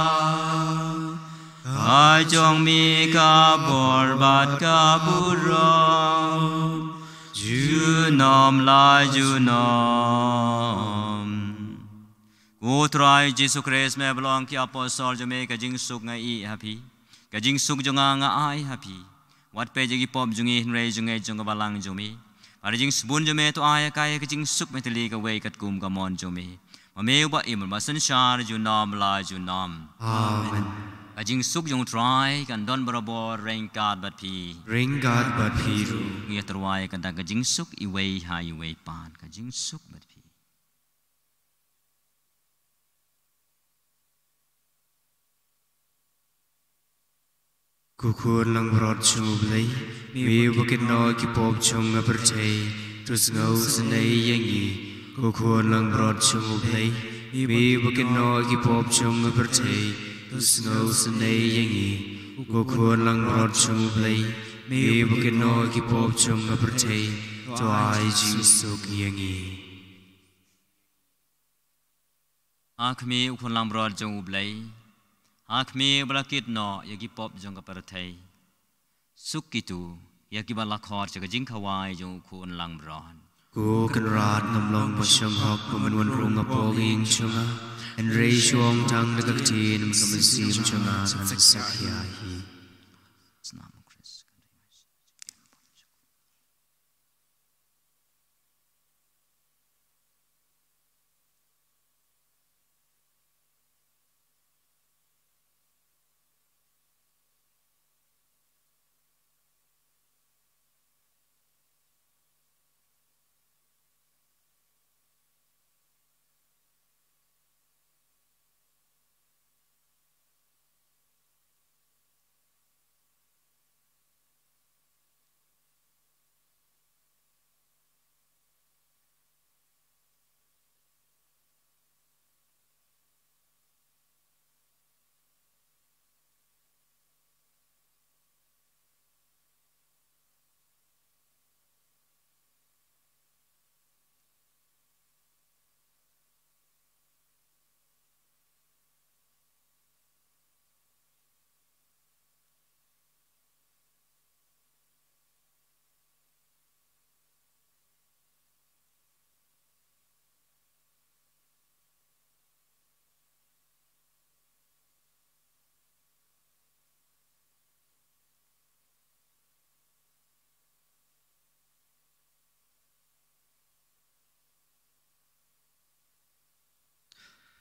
[SPEAKER 2] Kai jong mi ka borbat ka burong Ju nom la ju nom Ku try Jesu Christ me belong ki apostol jo me ka jing suk nga I happy Ka jing suk jo nga ai happy Wat pe jagi pop jungi hinrei jungai jong ka balang jo me Para jing sebun jo me to aya kaya ka jing suk me teli ka wei kat kum ka mon jo me Ma me ba imul ma san shar ju nom la ju nom
[SPEAKER 1] Amen.
[SPEAKER 2] Ka jing suk jong try kan don barabor reng kad bat pi
[SPEAKER 1] Ring God but Piru.
[SPEAKER 2] Ngia terwai kan ka jing suk I wei ha I wei pan ka jing suk bat pi
[SPEAKER 1] Kukur lang brod chung blay. Mi bukit no ki pop chung apertay. Tus ngau sanay yangi. Kukur lang brod chung blay. Mi bukit no ki pop chung apertay. Tus ngau sanay yangi. Kukur lang brod chung blay. Mi bukit no ki pop chung apertay. To ai jing suk yangi.
[SPEAKER 2] Akmi ukon lang brod jong ublay Akmi balakit no yagi pop jong kaparatay Suk itu yagi balakor jaga jing kawai jong ukon lang brod
[SPEAKER 1] Ku kan rat nam long pa siyang hok pamanwan rung apoging chunga and ray shuang tang nagakti nam kamansim chunga nam sakyahi.
[SPEAKER 2] Senam Chris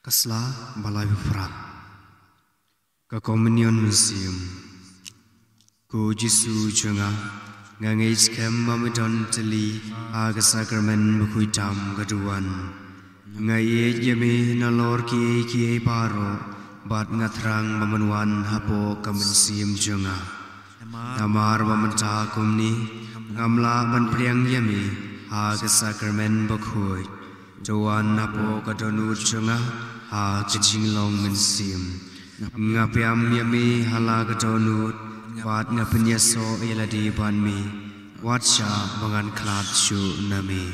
[SPEAKER 1] Kasla balai bufrak. Ka komunion museum. Ku Jesu chunga. Ngangai skem mamidon teli aga sakramen bukui tam gaduan. Ngai yeme nalor ki paro bat ngatrang mamanwan hapo kamansiam chunga. Namar mamanta kumni ngamla man priang yeme aga sakramen bukui. Joan hapo kadonut chunga. Ha kecing long mensim ngapiam yami halaga donut wat ngapenya so yeladi banmi watsha bangan klat shu nami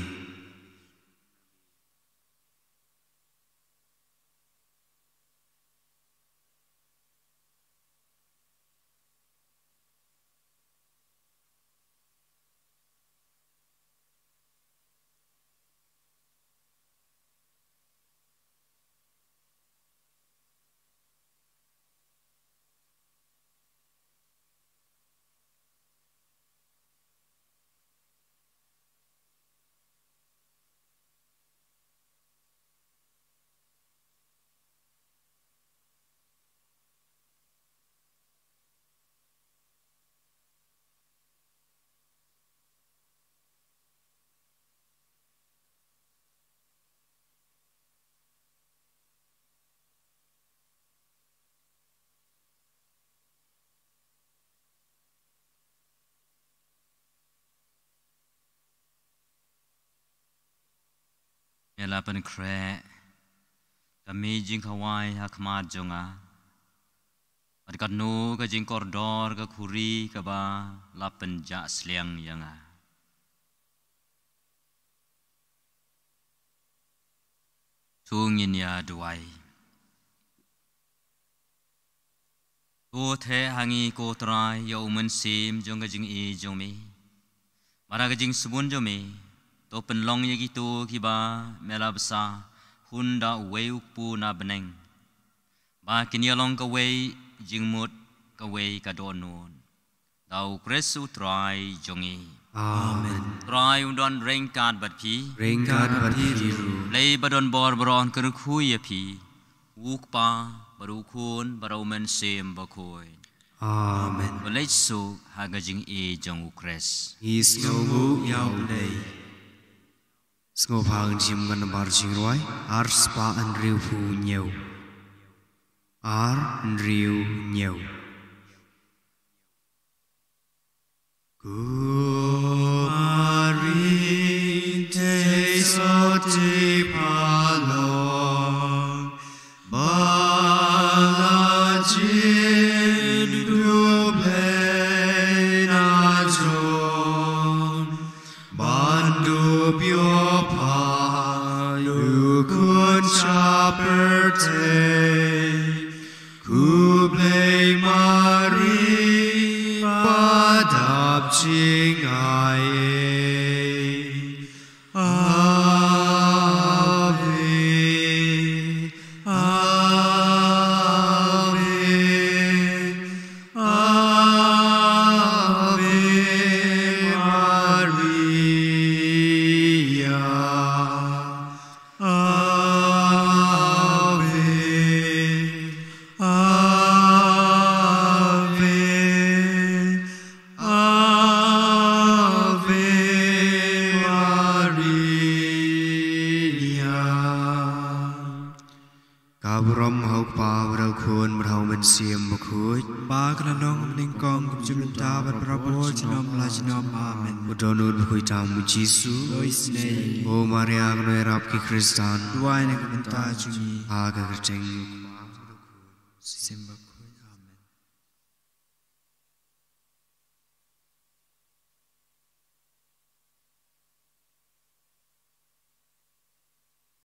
[SPEAKER 2] Mela pen kre kami jing kawai hak mat jonga. Adkat no ka jing kordor ka kuri ka ba lapen ja sliang yanga. Tungin ya duai. Ko the hangi ko trai ya umen sim jong ka jing i jong mi. Mara ka jing subun jong mi. To penlong ya gitu kiba mela besa hunda wei ukpu na beneng. Ba kini long ka wei jingmut ka wei ka donon. Dau kresu trai jongi.
[SPEAKER 1] Amen.
[SPEAKER 2] Trai undon rengkat bat pi.
[SPEAKER 1] Ringkat berhiru.
[SPEAKER 2] Lei badon bor boron kena kui ya pi. Ukpa baru kun baru men sem bakoi.
[SPEAKER 1] Amen.
[SPEAKER 2] Balai su haga jing e jong ukres.
[SPEAKER 1] Is ngogu yau lei. Ngô phang chim gan bar ching roi ar spa an riu fu nhiều ar riu nhiều Kumari te so ti palong balajin du play na jon bandu pyo Chopper Kublai Mari Padap Ching Ave Ave Ave Maria Kabram hok pa brau khôn brau men siam bakhuj
[SPEAKER 4] ba kana nong ning kong kum chim ta bat prabhu chinom la chinom amen
[SPEAKER 1] Udonut bakhuj tamu Jisu
[SPEAKER 4] Lois nei
[SPEAKER 1] O Maria gnoi rap ki Kristan
[SPEAKER 4] duai ne kum ta chungi
[SPEAKER 1] Aga kerjeng
[SPEAKER 4] simba